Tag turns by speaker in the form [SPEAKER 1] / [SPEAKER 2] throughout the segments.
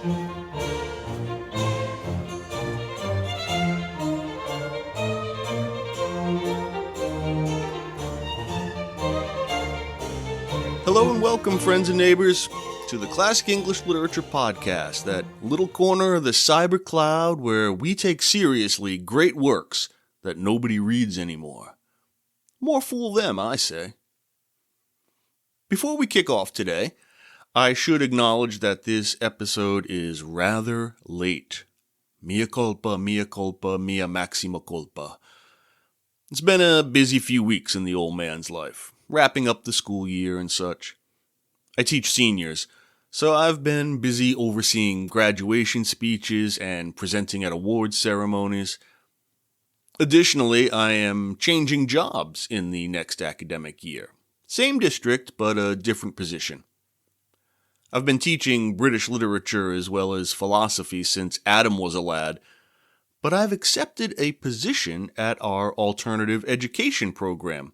[SPEAKER 1] Hello and welcome, friends and neighbors, to the Classic English Literature Podcast, that little corner of the cyber cloud where we take seriously great works that nobody reads anymore. More fool them, I say. Before we kick off today, I should acknowledge that this episode is rather late. Mea culpa, mea maxima culpa. It's been a busy few weeks in the old man's life, wrapping up the school year and such. I teach seniors, so I've been busy overseeing graduation speeches and presenting at awards ceremonies. Additionally, I am changing jobs in the next academic year. Same district, but a different position. I've been teaching British literature as well as philosophy since Adam was a lad, but I've accepted a position at our alternative education program.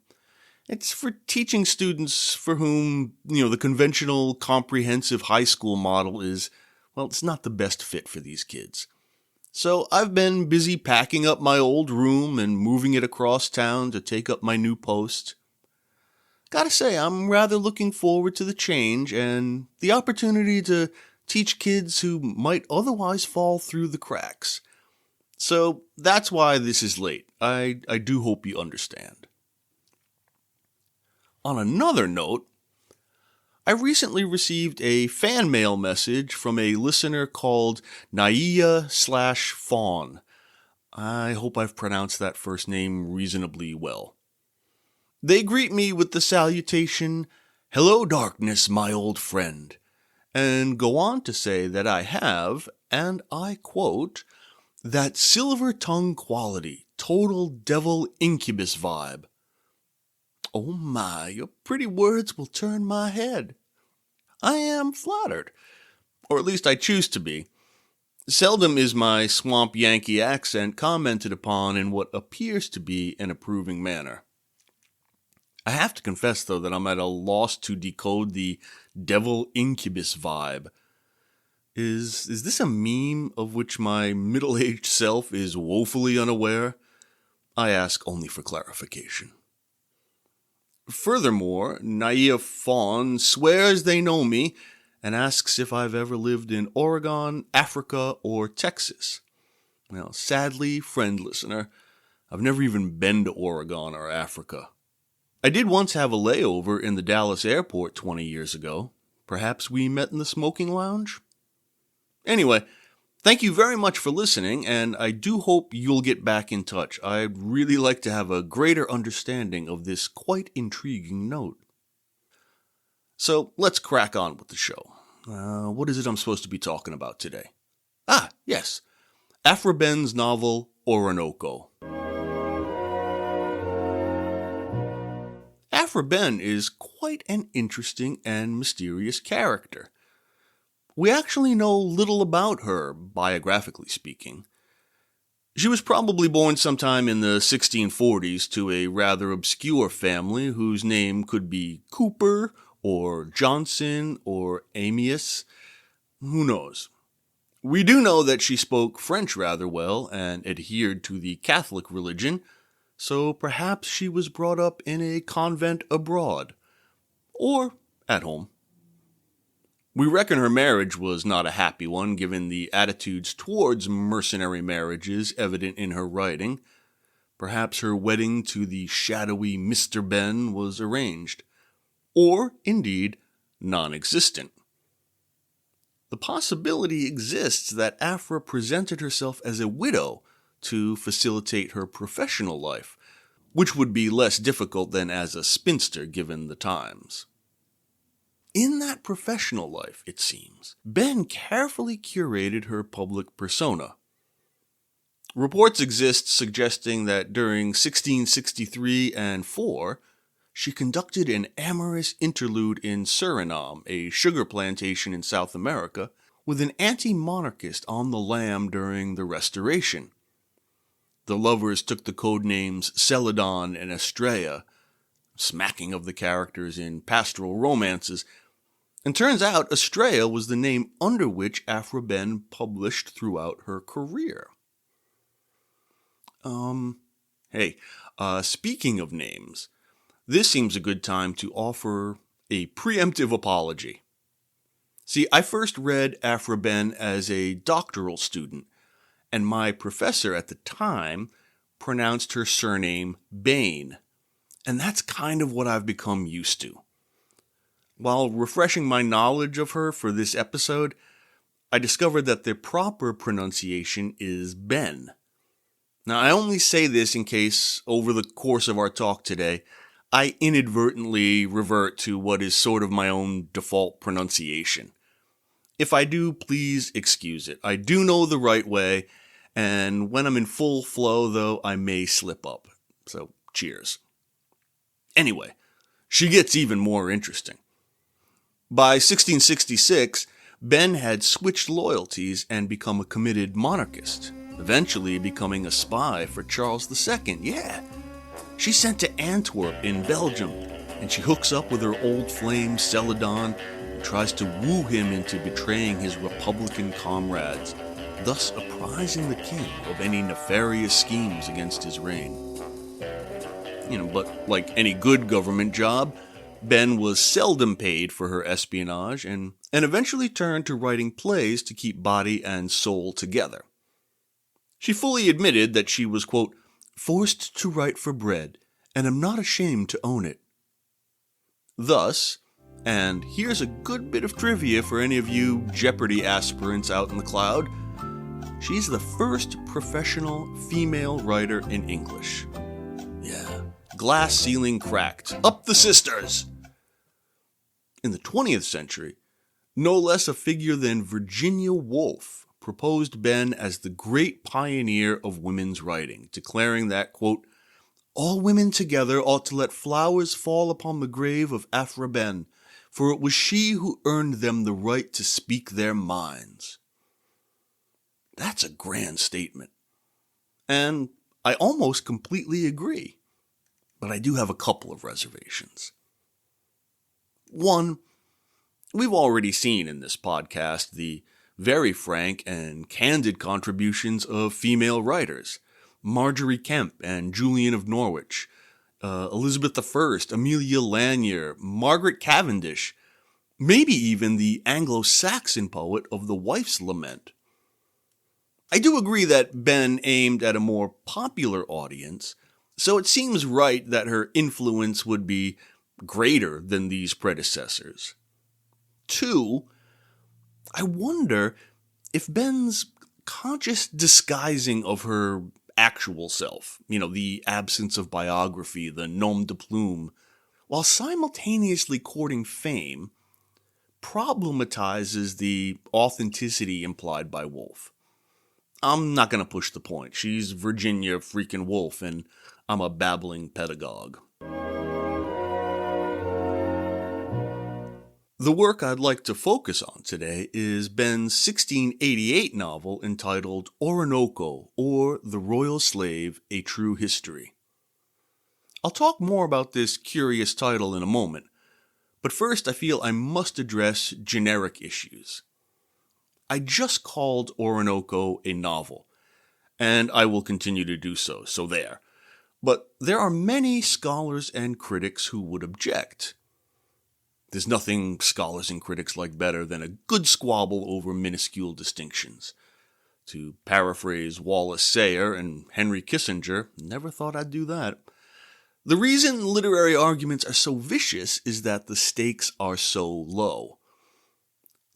[SPEAKER 1] It's for teaching students for whom, the conventional comprehensive high school model is, it's not the best fit for these kids. So I've been busy packing up my old room and moving it across town to take up my new post. Gotta say, I'm rather looking forward to the change and the opportunity to teach kids who might otherwise fall through the cracks. So that's why this is late. I do hope you understand. On another note, I recently received a fan mail message from a listener called Naia/Fawn. I hope I've pronounced that first name reasonably well. They greet me with the salutation, "Hello darkness, my old friend," and go on to say that I have, and I quote, "that silver tongue quality, total devil incubus vibe." Oh my, your pretty words will turn my head. I am flattered, or at least I choose to be. Seldom is my swamp Yankee accent commented upon in what appears to be an approving manner. I have to confess, though, that I'm at a loss to decode the devil incubus vibe. Is this a meme of which my middle-aged self is woefully unaware? I ask only for clarification. Furthermore, Naia Fawn swears they know me and asks if I've ever lived in Oregon, Africa, or Texas. Well, sadly, friend listener, I've never even been to Oregon or Africa. I did once have a layover in the Dallas airport 20 years ago. Perhaps we met in the smoking lounge? Anyway, thank you very much for listening, and I do hope you'll get back in touch. I'd really like to have a greater understanding of this quite intriguing note. So let's crack on with the show. What is it I'm supposed to be talking about today? Yes, Aphra Behn's novel, Oroonoko. Aphra Behn is quite an interesting and mysterious character. We actually know little about her, biographically speaking. She was probably born sometime in the 1640s to a rather obscure family whose name could be Cooper, or Johnson, or Amias. Who knows? We do know that she spoke French rather well and adhered to the Catholic religion, so perhaps she was brought up in a convent abroad, or at home. We reckon her marriage was not a happy one, given the attitudes towards mercenary marriages evident in her writing. Perhaps her wedding to the shadowy Mr. Behn was arranged, or, indeed, non-existent. The possibility exists that Aphra presented herself as a widow to facilitate her professional life, which would be less difficult than as a spinster given the times. In that professional life, it seems, Behn carefully curated her public persona. Reports exist suggesting that during 1663 and 4, she conducted an amorous interlude in Suriname, a sugar plantation in South America, with an anti-monarchist on the lam during the Restoration. The lovers took the code names Celadon and Estrella, smacking of the characters in pastoral romances, And turns out Estrella was the name under which Aphra Behn published throughout her career. Speaking of names, this seems a good time to offer a preemptive apology. See, I first read Aphra Behn as a doctoral student, and my professor at the time pronounced her surname Behn, and that's kind of what I've become used to. While refreshing my knowledge of her for this episode, I discovered that the proper pronunciation is Ben. Now, I only say this in case, over the course of our talk today, I inadvertently revert to what is sort of my own default pronunciation. If I do, please excuse it. I do know the right way, and when I'm in full flow, though, I may slip up. So, cheers. Anyway, she gets even more interesting. By 1666, Behn had switched loyalties and become a committed monarchist, eventually becoming a spy for Charles II. Yeah, she's sent to Antwerp in Belgium, and she hooks up with her old flame Celadon and tries to woo him into betraying his Republican comrades, thus apprising the king of any nefarious schemes against his reign. But like any good government job, Behn was seldom paid for her espionage and eventually turned to writing plays to keep body and soul together. She fully admitted that she was, quote, forced to write for bread, and am not ashamed to own it. Thus, and here's a good bit of trivia for any of you Jeopardy aspirants out in the cloud, she's the first professional female writer in English. Yeah, glass ceiling cracked. Up the sisters! In the 20th century, no less a figure than Virginia Woolf proposed Behn as the great pioneer of women's writing, declaring that, quote, all women together ought to let flowers fall upon the grave of Aphra Behn, for it was she who earned them the right to speak their minds. That's a grand statement. And I almost completely agree. But I do have a couple of reservations. One, we've already seen in this podcast the very frank and candid contributions of female writers. Marjorie Kemp and Julian of Norwich, Elizabeth I, Amelia Lanier, Margaret Cavendish, maybe even the Anglo-Saxon poet of The Wife's Lament. I do agree that Behn aimed at a more popular audience, so it seems right that her influence would be greater than these predecessors. Two, I wonder if Behn's conscious disguising of her actual self, the absence of biography, the nom de plume, while simultaneously courting fame, problematizes the authenticity implied by Woolf. I'm not going to push the point. She's Virginia freaking Woolf, and I'm a babbling pedagogue. The work I'd like to focus on today is Behn's 1688 novel entitled Oroonoko, or The Royal Slave, A True History. I'll talk more about this curious title in a moment, but first I feel I must address generic issues. I just called Oroonoko a novel, and I will continue to do so, so there. But there are many scholars and critics who would object. There's nothing scholars and critics like better than a good squabble over minuscule distinctions. To paraphrase Wallace Sayre and Henry Kissinger, never thought I'd do that. The reason literary arguments are so vicious is that the stakes are so low.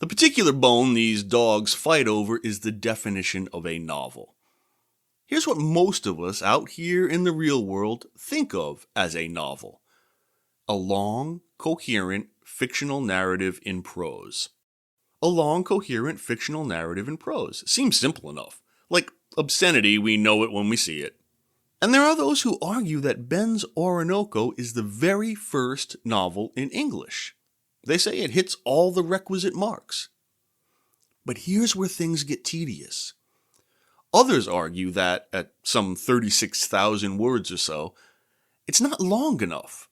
[SPEAKER 1] The particular bone these dogs fight over is the definition of a novel. Here's what most of us out here in the real world think of as a novel. A long, coherent, fictional narrative in prose. A long, coherent, fictional narrative in prose. Seems simple enough. Like obscenity, we know it when we see it. And there are those who argue that Behn's Oroonoko is the very first novel in English. They say it hits all the requisite marks. But here's where things get tedious. Others argue that, at some 36,000 words or so, it's not long enough.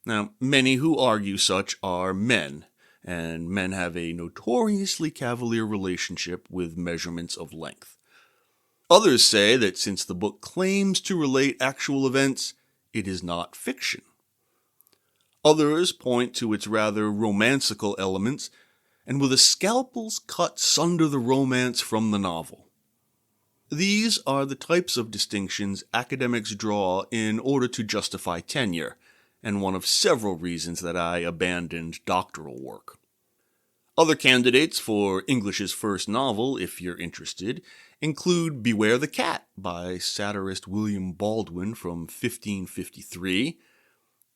[SPEAKER 1] Now, many who argue such are men, and men have a notoriously cavalier relationship with measurements of length. Others say that since the book claims to relate actual events, it is not fiction. Others point to its rather romancical elements, and with a scalpel's cut sunder the romance from the novel. These are the types of distinctions academics draw in order to justify tenure, and one of several reasons that I abandoned doctoral work. Other candidates for English's first novel, if you're interested, include Beware the Cat by satirist William Baldwin from 1553.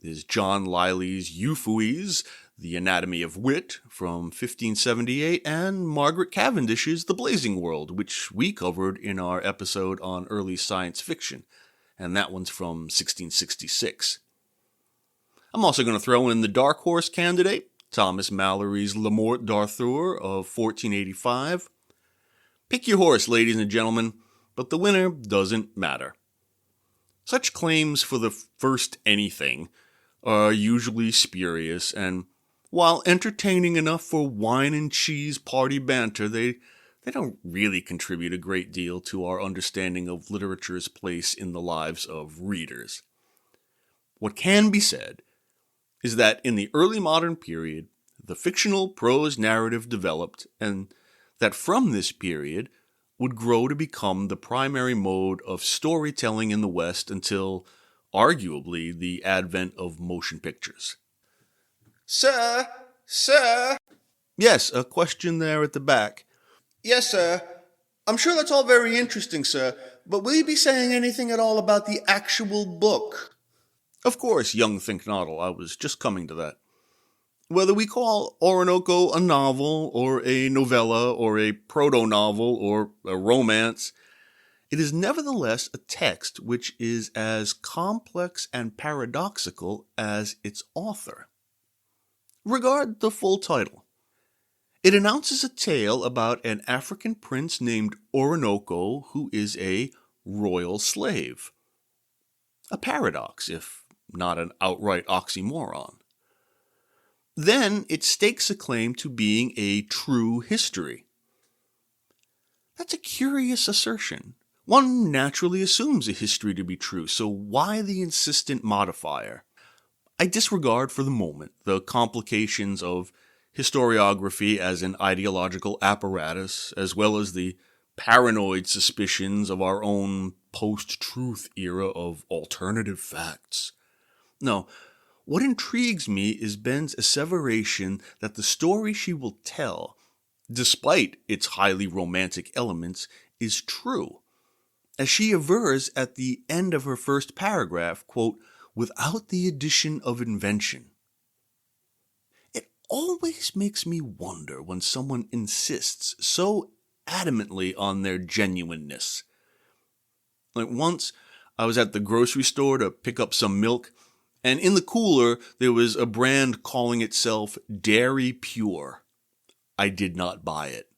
[SPEAKER 1] There's John Lyly's Euphues, The Anatomy of Wit from 1578, and Margaret Cavendish's The Blazing World, which we covered in our episode on early science fiction, and that one's from 1666. I'm also going to throw in the dark horse candidate, Thomas Mallory's Le Morte d'Arthur of 1485. Pick your horse, ladies and gentlemen, but the winner doesn't matter. Such claims for the first anything are usually spurious, and while entertaining enough for wine and cheese party banter, they don't really contribute a great deal to our understanding of literature's place in the lives of readers. What can be said is that in the early modern period, the fictional prose narrative developed, and that from this period would grow to become the primary mode of storytelling in the West until, arguably, the advent of motion pictures.
[SPEAKER 2] Sir!
[SPEAKER 1] Yes, a question there at the back.
[SPEAKER 2] Yes, sir. I'm sure that's all very interesting, sir, but will you be saying anything at all about the actual book?
[SPEAKER 1] Of course, young think noddle, I was just coming to that. Whether we call Oroonoko a novel, or a novella, or a proto-novel, or a romance, it is nevertheless a text which is as complex and paradoxical as its author. Regard the full title. It announces a tale about an African prince named Oroonoko who is a royal slave. A paradox, if not an outright oxymoron. Then it stakes a claim to being a true history. That's a curious assertion. One naturally assumes a history to be true, so why the insistent modifier? I disregard for the moment the complications of historiography as an ideological apparatus, as well as the paranoid suspicions of our own post-truth era of alternative facts. No, what intrigues me is Behn's asseveration that the story she will tell, despite its highly romantic elements, is true. As she avers at the end of her first paragraph, quote, without the addition of invention. It always makes me wonder when someone insists so adamantly on their genuineness. Like once, I was at the grocery store to pick up some milk, and in the cooler, there was a brand calling itself Dairy Pure. I did not buy it.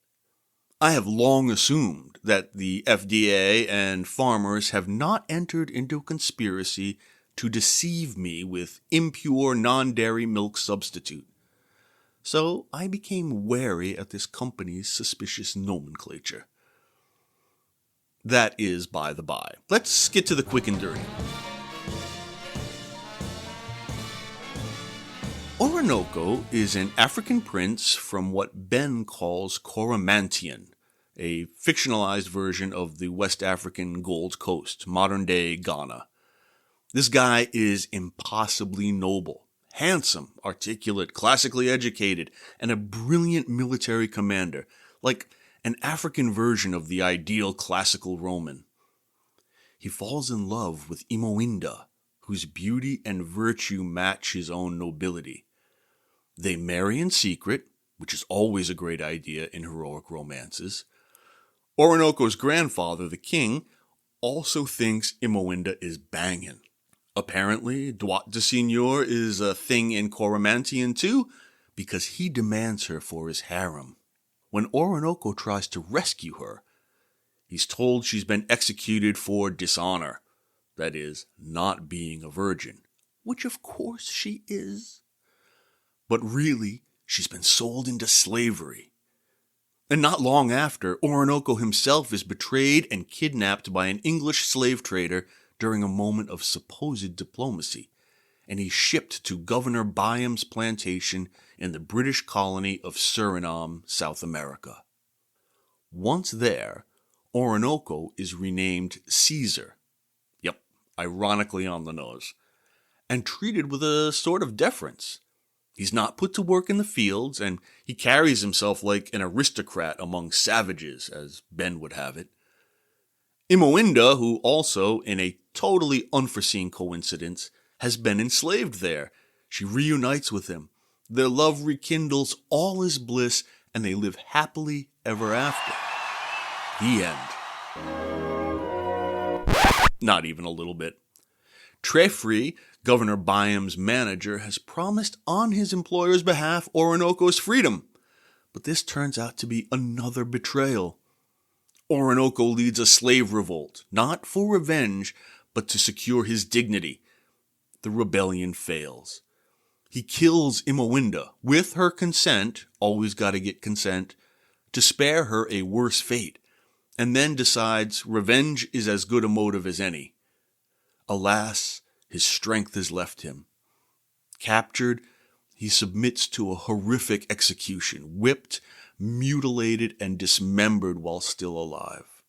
[SPEAKER 1] I have long assumed that the FDA and farmers have not entered into a conspiracy to deceive me with impure non-dairy milk substitute. So I became wary at this company's suspicious nomenclature. That is by the by. Let's get to the quick and dirty. Oroonoko is an African prince from what Behn calls Coromantien, a fictionalized version of the West African Gold Coast, modern-day Ghana. This guy is impossibly noble, handsome, articulate, classically educated, and a brilliant military commander, like an African version of the ideal classical Roman. He falls in love with Imowinda, whose beauty and virtue match his own nobility. They marry in secret, which is always a great idea in heroic romances. Oroonoko's grandfather, the king, also thinks Imowinda is bangin'. Apparently, droit de seigneur is a thing in Coromantien too, because he demands her for his harem. When Oroonoko tries to rescue her, he's told she's been executed for dishonor, that is, not being a virgin, which of course she is. But really, she's been sold into slavery. And not long after, Oroonoko himself is betrayed and kidnapped by an English slave trader during a moment of supposed diplomacy, and he's shipped to Governor Byam's plantation in the British colony of Suriname, South America. Once there, Oroonoko is renamed Caesar. Yep, ironically on the nose. And treated with a sort of deference. He's not put to work in the fields, and he carries himself like an aristocrat among savages, as Ben would have it. Imoinda, who also, in a totally unforeseen coincidence, has been enslaved there. She reunites with him. Their love rekindles, all is bliss, and they live happily ever after. The end. Not even a little bit. Trefri, Governor Byam's manager, has promised on his employer's behalf Oroonoko's freedom, but this turns out to be another betrayal. Oroonoko leads a slave revolt, not for revenge, but to secure his dignity. The rebellion fails. He kills Imoinda, with her consent, always gotta get consent, to spare her a worse fate, and then decides revenge is as good a motive as any. Alas, his strength has left him. Captured, he submits to a horrific execution, whipped, mutilated, and dismembered while still alive.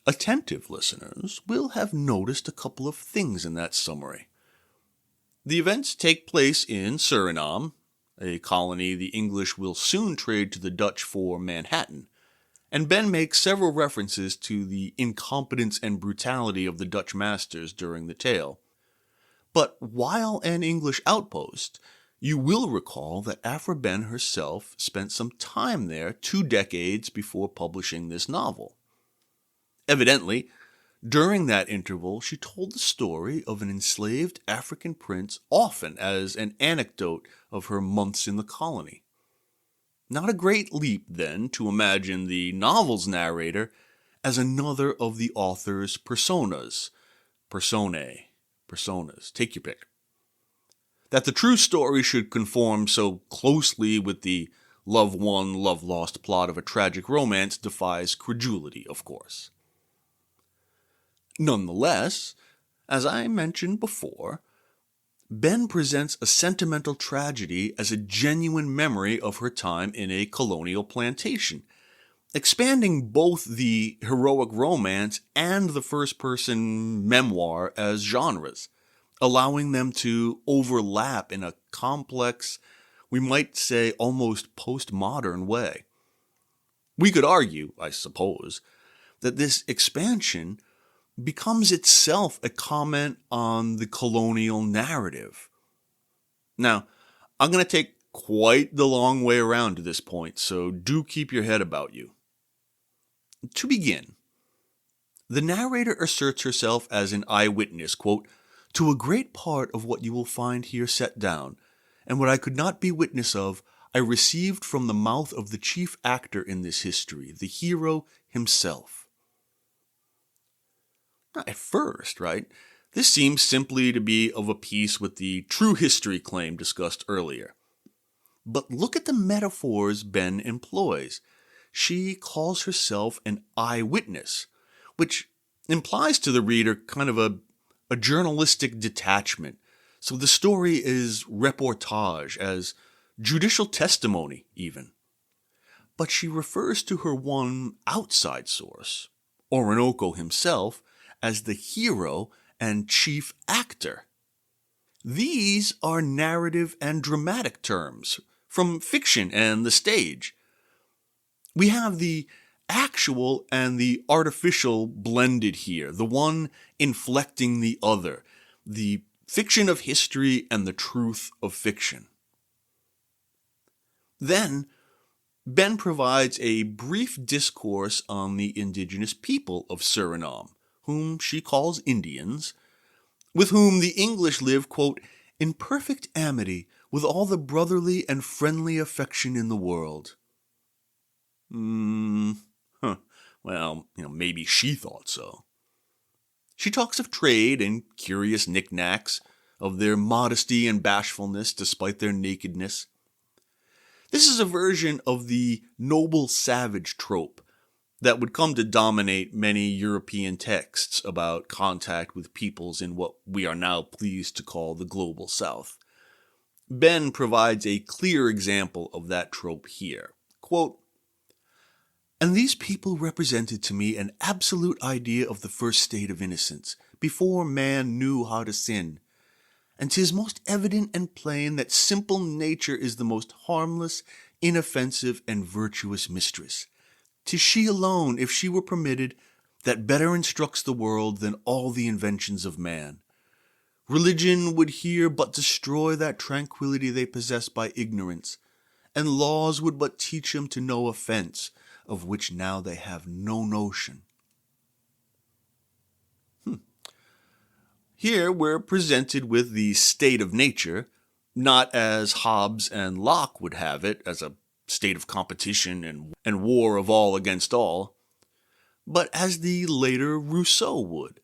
[SPEAKER 1] Attentive listeners will have noticed a couple of things in that summary. The events take place in Suriname, a colony the English will soon trade to the Dutch for Manhattan, and Ben makes several references to the incompetence and brutality of the Dutch masters during the tale. But while an English outpost, you will recall that Aphra Behn herself spent some time there 2 decades before publishing this novel. Evidently, during that interval, she told the story of an enslaved African prince often as an anecdote of her months in the colony. Not a great leap, then, to imagine the novel's narrator as another of the author's personas. Personae. Personas. Take your pick. That the true story should conform so closely with the love-won, love-lost plot of a tragic romance defies credulity, of course. Nonetheless, as I mentioned before, Ben presents a sentimental tragedy as a genuine memory of her time in a colonial plantation, expanding both the heroic romance and the first-person memoir as genres, allowing them to overlap in a complex, we might say almost postmodern way. We could argue, I suppose, that this expansion becomes itself a comment on the colonial narrative. Now, I'm going to take quite the long way around to this point, so do keep your head about you. To begin, the narrator asserts herself as an eyewitness, quote, to a great part of what you will find here set down, and what I could not be witness of, I received from the mouth of the chief actor in this history, the hero himself. At first, right, this seems simply to be of a piece with the true history claim discussed earlier. But look at the metaphors Ben employs. She calls herself an eyewitness, which implies to the reader kind of a journalistic detachment. So the story is reportage, as judicial testimony even. But she refers to her one outside source, Oroonoko himself, as the hero and chief actor. These are narrative and dramatic terms from fiction and the stage. We have the actual and the artificial blended here, the one inflecting the other, the fiction of history and the truth of fiction. Then, Ben provides a brief discourse on the indigenous people of Suriname, whom she calls Indians, with whom the English live, quote, in perfect amity with all the brotherly and friendly affection in the world. Well, maybe she thought so. She talks of trade and curious knickknacks, of their modesty and bashfulness despite their nakedness. This is a version of the noble savage trope that would come to dominate many European texts about contact with peoples in what we are now pleased to call the Global South. Behn provides a clear example of that trope here. Quote, "And these people represented to me an absolute idea of the first state of innocence, before man knew how to sin. And 'tis most evident and plain that simple nature is the most harmless, inoffensive, and virtuous mistress. 'Tis she alone, if she were permitted, that better instructs the world than all the inventions of man. Religion would here but destroy that tranquillity they possess by ignorance, and laws would but teach them to no offense, of which now they have no notion." Here we're presented with the state of nature, not as Hobbes and Locke would have it, as a state of competition and war of all against all, but as the later Rousseau would.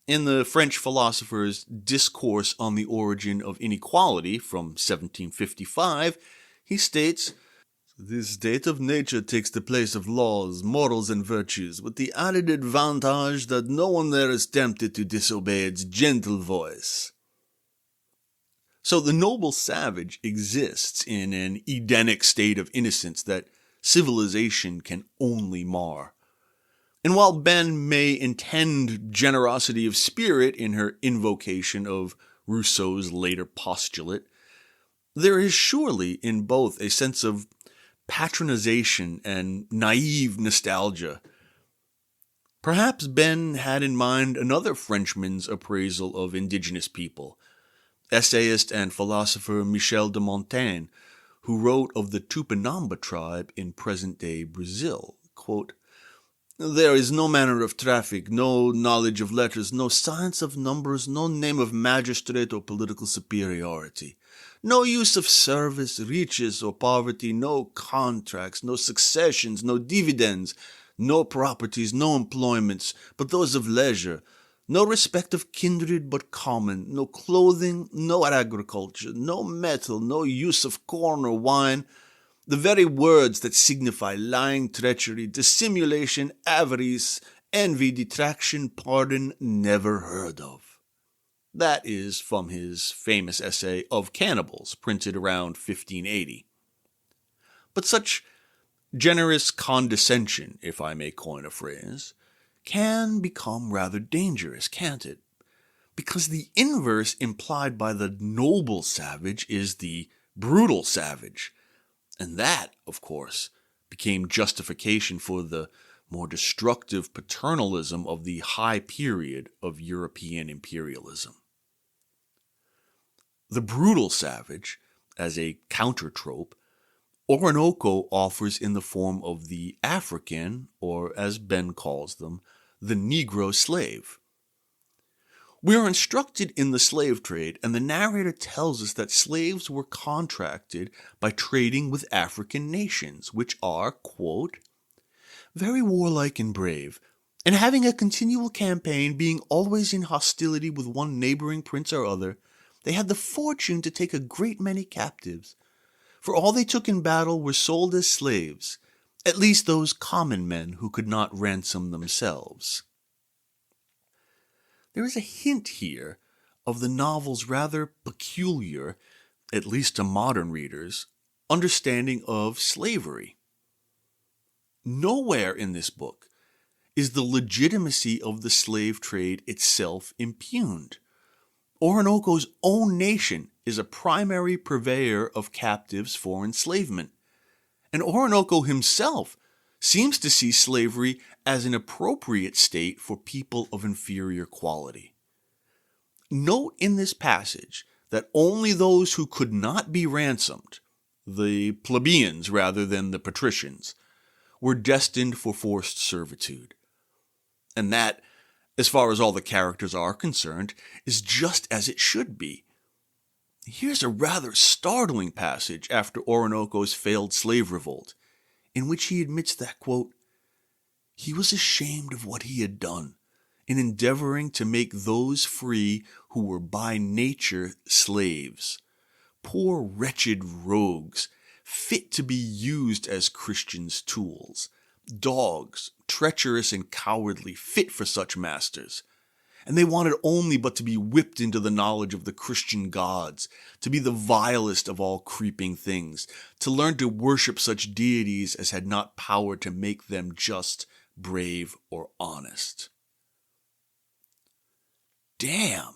[SPEAKER 1] In the French philosopher's Discourse on the Origin of Inequality from 1755, he states, "This state of nature takes the place of laws, morals, and virtues, with the added advantage that no one there is tempted to disobey its gentle voice." So the noble savage exists in an Edenic state of innocence that civilization can only mar. And while Behn may intend generosity of spirit in her invocation of Rousseau's later postulate, there is surely in both a sense of patronization and naive nostalgia. Perhaps Behn had in mind another Frenchman's appraisal of indigenous people, essayist and philosopher Michel de Montaigne, who wrote of the Tupinamba tribe in present-day Brazil, quote, "There is no manner of traffic, no knowledge of letters, no science of numbers, no name of magistrate or political superiority. No use of service, riches, or poverty, no contracts, no successions, no dividends, no properties, no employments, but those of leisure, no respect of kindred but common, no clothing, no agriculture, no metal, no use of corn or wine, the very words that signify lying, treachery, dissimulation, avarice, envy, detraction, pardon, never heard of." That is from his famous essay Of Cannibals, printed around 1580. But such generous condescension, if I may coin a phrase, can become rather dangerous, can't it? Because the inverse implied by the noble savage is the brutal savage, and that, of course, became justification for the more destructive paternalism of the high period of European imperialism. The brutal savage, as a counter-trope, Oroonoko offers in the form of the African, or as Behn calls them, the Negro slave. We are instructed in the slave trade, and the narrator tells us that slaves were contracted by trading with African nations, which are, quote, "very warlike and brave, and having a continual campaign, being always in hostility with one neighboring prince or other, they had the fortune to take a great many captives. For all they took in battle were sold as slaves, at least those common men who could not ransom themselves." There is a hint here of the novel's rather peculiar, at least to modern readers, understanding of slavery. Nowhere in this book is the legitimacy of the slave trade itself impugned. Oroonoko's own nation is a primary purveyor of captives for enslavement, and Oroonoko himself seems to see slavery as an appropriate state for people of inferior quality. Note in this passage that only those who could not be ransomed, the plebeians rather than the patricians, were destined for forced servitude. And that, as far as all the characters are concerned, is just as it should be. Here's a rather startling passage after Oroonoko's failed slave revolt, in which he admits that, quote, "he was ashamed of what he had done in endeavoring to make those free who were by nature slaves, poor wretched rogues, fit to be used as Christians' tools, dogs, treacherous and cowardly, fit for such masters. And they wanted only but to be whipped into the knowledge of the Christian gods, to be the vilest of all creeping things, to learn to worship such deities as had not power to make them just, brave, or honest. Damn!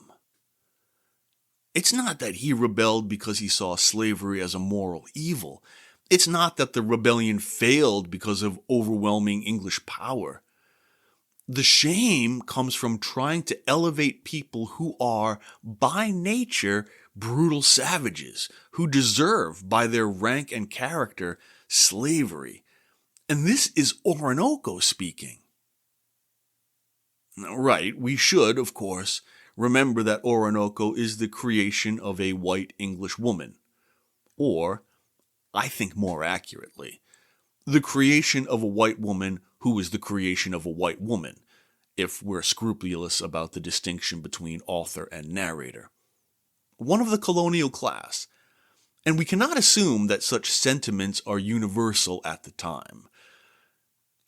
[SPEAKER 1] It's not that he rebelled because he saw slavery as a moral evil. It's not that the rebellion failed because of overwhelming English power. The shame comes from trying to elevate people who are, by nature, brutal savages, who deserve, by their rank and character, slavery. And this is Oroonoko speaking. Right, we should, of course, remember that Oroonoko is the creation of a white English woman. Or, I think more accurately, the creation of a white woman who is the creation of a white woman, if we're scrupulous about the distinction between author and narrator. One of the colonial class, and we cannot assume that such sentiments are universal at the time.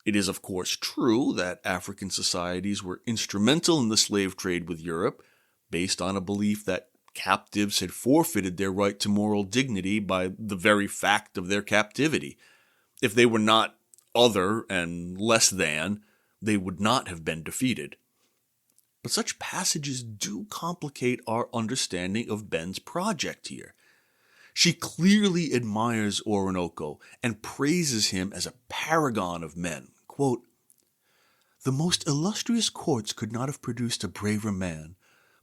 [SPEAKER 1] It is, of course, true that African societies were instrumental in the slave trade with Europe, based on a belief that captives had forfeited their right to moral dignity by the very fact of their captivity. If they were not other and less than, they would not have been defeated. But such passages do complicate our understanding of Behn's project here. She clearly admires Oroonoko and praises him as a paragon of men. Quote, "The most illustrious courts could not have produced a braver man,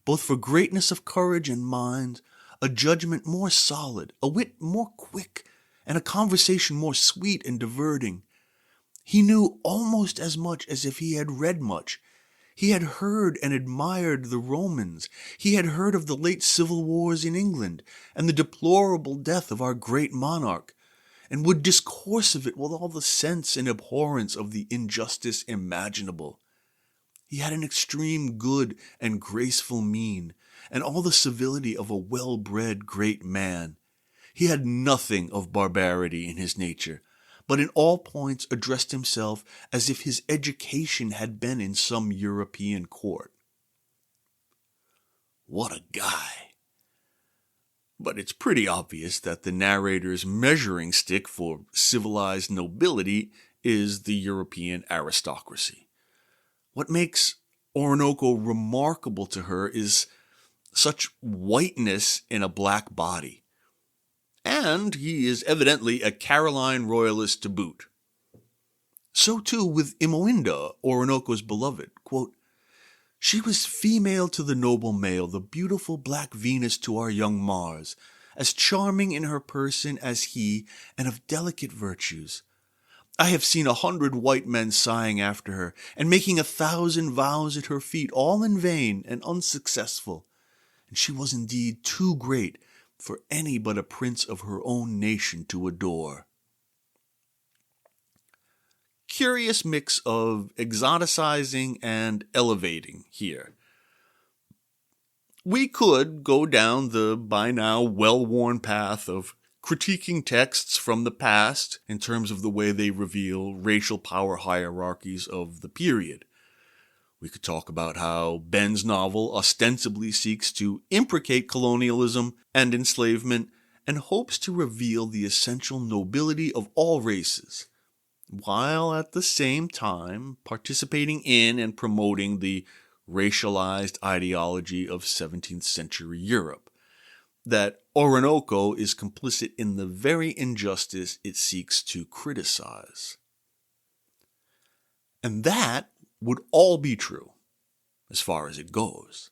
[SPEAKER 1] both for greatness of courage and mind, a judgment more solid, a wit more quick, and a conversation more sweet and diverting. He knew almost as much as if he had read much. He had heard and admired the Romans. He had heard of the late civil wars in England, and the deplorable death of our great monarch, and would discourse of it with all the sense and abhorrence of the injustice imaginable. He had an extreme good and graceful mien, and all the civility of a well-bred great man. He had nothing of barbarity in his nature, but in all points addressed himself as if his education had been in some European court." What a guy! But it's pretty obvious that the narrator's measuring stick for civilized nobility is the European aristocracy. What makes Oroonoko remarkable to her is such whiteness in a black body. And he is evidently a Caroline royalist to boot. So too with Imoinda, Oroonoko's beloved. Quote, "She was female to the noble male, the beautiful black Venus to our young Mars, as charming in her person as he, and of delicate virtues. I have seen 100 white men sighing after her, and making 1,000 vows at her feet, all in vain and unsuccessful. And she was indeed too great for any but a prince of her own nation to adore." Curious mix of exoticizing and elevating here. We could go down the by now well-worn path of critiquing texts from the past in terms of the way they reveal racial power hierarchies of the period. We could talk about how Behn's novel ostensibly seeks to imprecate colonialism and enslavement and hopes to reveal the essential nobility of all races, while at the same time participating in and promoting the racialized ideology of 17th century Europe, that Oroonoko is complicit in the very injustice it seeks to criticize. And that would all be true, as far as it goes.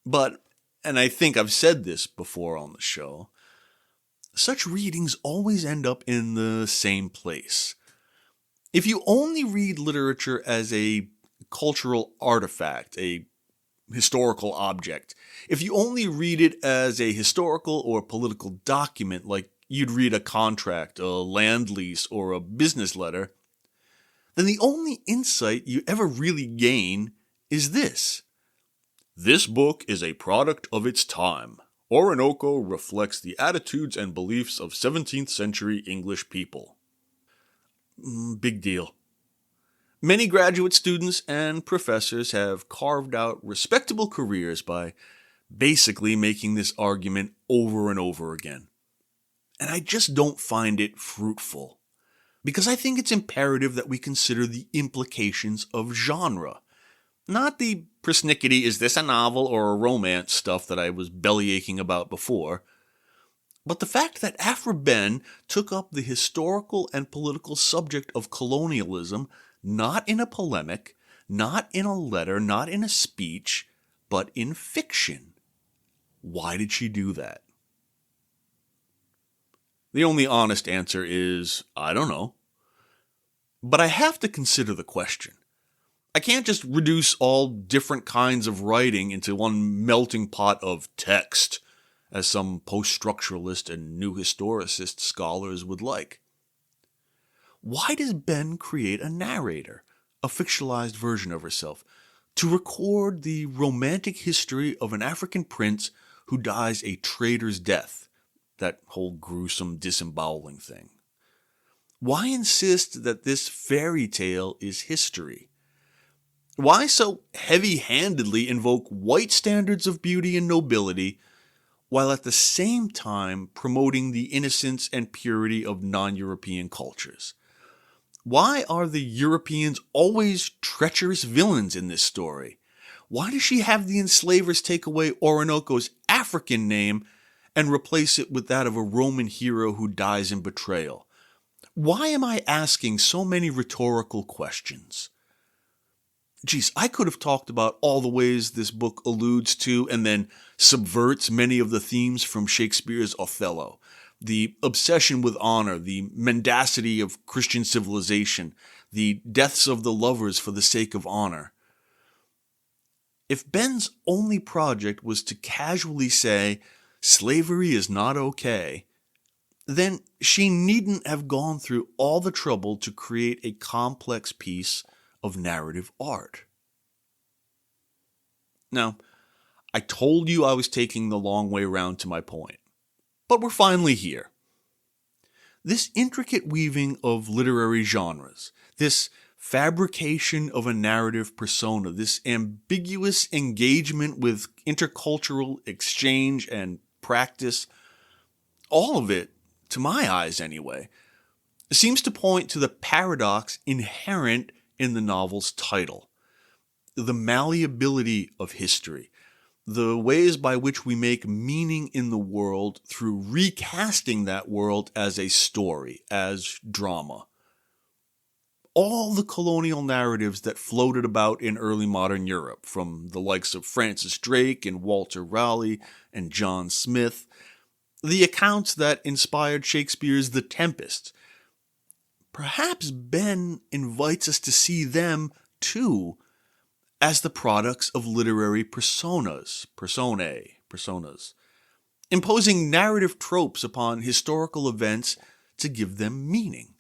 [SPEAKER 1] But, and I think I've said this before on the show, such readings always end up in the same place. If you only read literature as a cultural artifact, a historical object, if you only read it as a historical or political document like you'd read a contract, a land lease, or a business letter, then the only insight you ever really gain is this. This book is a product of its time. Oroonoko reflects the attitudes and beliefs of 17th century English people. Big deal. Many graduate students and professors have carved out respectable careers by basically making this argument over and over again. And I just don't find it fruitful, because I think it's imperative that we consider the implications of genre. Not the persnickety, is this a novel or a romance stuff that I was bellyaching about before, but the fact that Aphra Behn took up the historical and political subject of colonialism not in a polemic, not in a letter, not in a speech, but in fiction. Why did she do that? The only honest answer is, I don't know. But I have to consider the question. I can't just reduce all different kinds of writing into one melting pot of text, as some post-structuralist and new historicist scholars would like. Why does Behn create a narrator, a fictionalized version of herself, to record the romantic history of an African prince who dies a traitor's death? That whole gruesome disemboweling thing. Why insist that this fairy tale is history? Why so heavy-handedly invoke white standards of beauty and nobility, while at the same time promoting the innocence and purity of non-European cultures? Why are the Europeans always treacherous villains in this story? Why does she have the enslavers take away Oroonoko's African name and replace it with that of a Roman hero who dies in betrayal? Why am I asking so many rhetorical questions? Geez, I could have talked about all the ways this book alludes to and then subverts many of the themes from Shakespeare's Othello. The obsession with honor, the mendacity of Christian civilization, the deaths of the lovers for the sake of honor. If Behn's only project was to casually say, slavery is not okay, then she needn't have gone through all the trouble to create a complex piece of narrative art. Now, I told you I was taking the long way round to my point, but we're finally here. This intricate weaving of literary genres, this fabrication of a narrative persona, this ambiguous engagement with intercultural exchange and practice, all of it, to my eyes anyway, seems to point to the paradox inherent in the novel's title. The malleability of history, the ways by which we make meaning in the world through recasting that world as a story, as drama. All the colonial narratives that floated about in early modern Europe, from the likes of Francis Drake and Walter Raleigh and John Smith, the accounts that inspired Shakespeare's The Tempest. Perhaps Behn invites us to see them, too, as the products of literary personas, imposing narrative tropes upon historical events to give them meaning.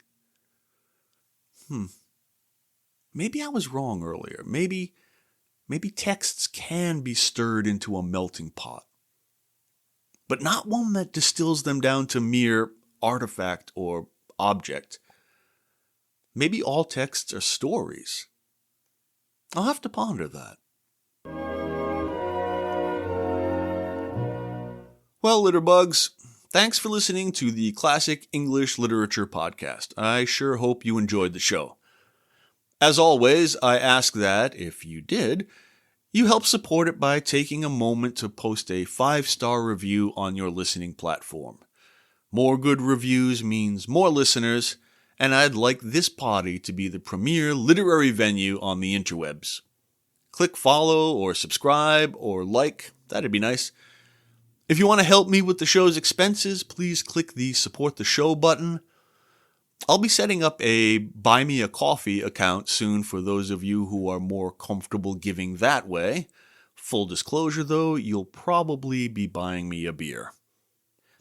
[SPEAKER 1] Maybe I was wrong earlier. Maybe texts can be stirred into a melting pot, but not one that distills them down to mere artifact or object. Maybe all texts are stories. I'll have to ponder that. Well, Litterbugs, thanks for listening to the Classic English Literature Podcast. I sure hope you enjoyed the show. As always, I ask that, if you did, you help support it by taking a moment to post a 5-star review on your listening platform. More good reviews means more listeners, and I'd like this potty to be the premier literary venue on the interwebs. Click follow or subscribe or like, that'd be nice. If you want to help me with the show's expenses, please click the support the show button. I'll be setting up a Buy Me a Coffee account soon for those of you who are more comfortable giving that way. Full disclosure though, you'll probably be buying me a beer.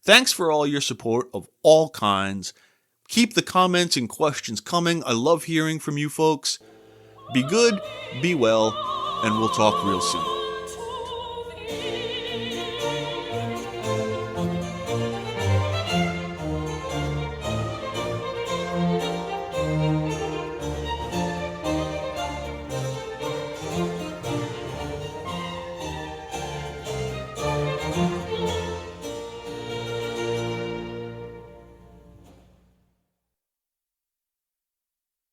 [SPEAKER 1] Thanks for all your support of all kinds. Keep the comments and questions coming. I love hearing from you folks. Be good, be well, and we'll talk real soon.